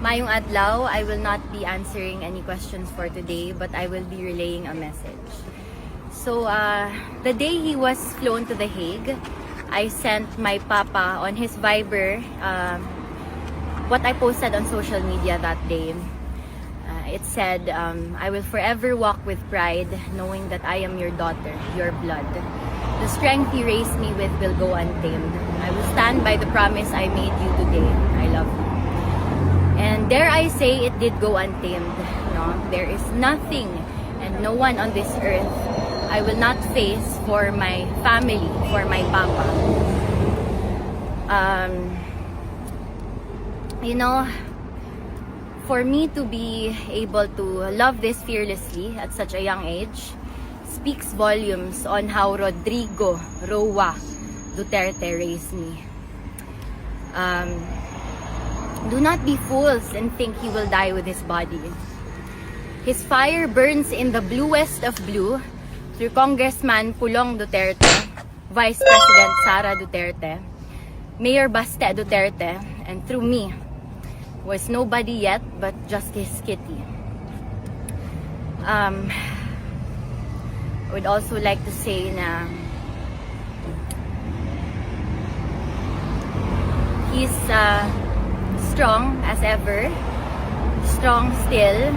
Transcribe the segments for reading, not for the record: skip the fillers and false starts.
Mayong adlaw, I will not be answering any questions for today, but I will be relaying a message. So, the day he was flown to The Hague, I sent my papa on his Viber what I posted on social media that day. It said, I will forever walk with pride, knowing that I am your daughter, your blood. The strength you raised me with will go untamed. I will stand by the promise I made you today. I love you. And dare I say, it did go untamed. No? There is nothing and no one on this earth I will not face for my family, for my papa. For me to be able to love this fearlessly at such a young age speaks volumes on how Rodrigo Roa Duterte raised me. Do not be fools and think he will die with his body. His fire burns in the bluest of blue through Congressman Pulong Duterte, Vice President Sara Duterte, Mayor Baste Duterte, and through me, was nobody yet but just his kitty. I would also like to say na he's strong as ever, strong still,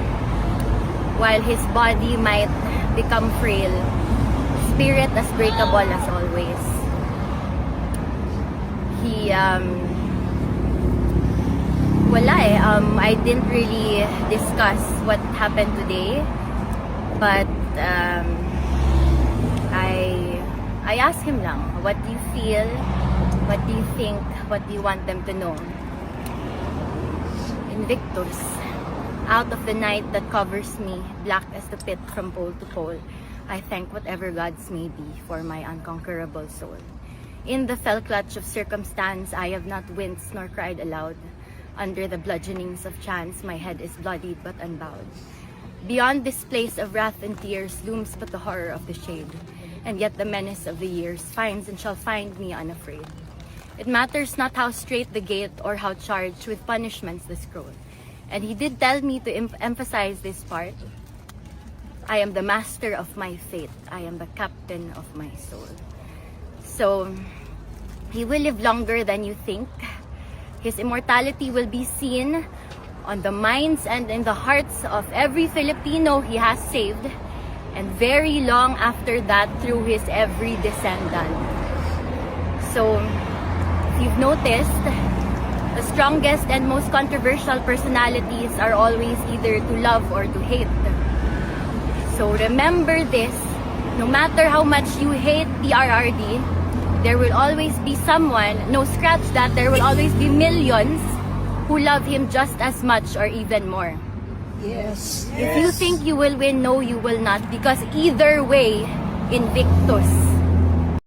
while his body might become frail, spirit as breakable as always. He I didn't really discuss what happened today, but I asked him lang, what do you feel, what do you think, what do you want them to know? Invictus, out of the night that covers me, black as the pit from pole to pole, I thank whatever gods may be for my unconquerable soul. In the fell clutch of circumstance, I have not winced nor cried aloud. Under the bludgeonings of chance, my head is bloodied but unbowed. Beyond this place of wrath and tears looms but the horror of the shade, and yet the menace of the years finds and shall find me unafraid. It matters not how straight the gate or how charged with punishments the scroll. And he did tell me to emphasize this part. I am the master of my fate. I am the captain of my soul. So, he will live longer than you think. His immortality will be seen on the minds and in the hearts of every Filipino he has saved, and very long after that through his every descendant. So, if you've noticed, the strongest and most controversial personalities are always either to love or to hate. So remember this, no matter how much you hate PRRD, there will always be someone, no scratch that, there will always be millions who love him just as much or even more. Yes. If you think you will win, no, you will not, because either way, Invictus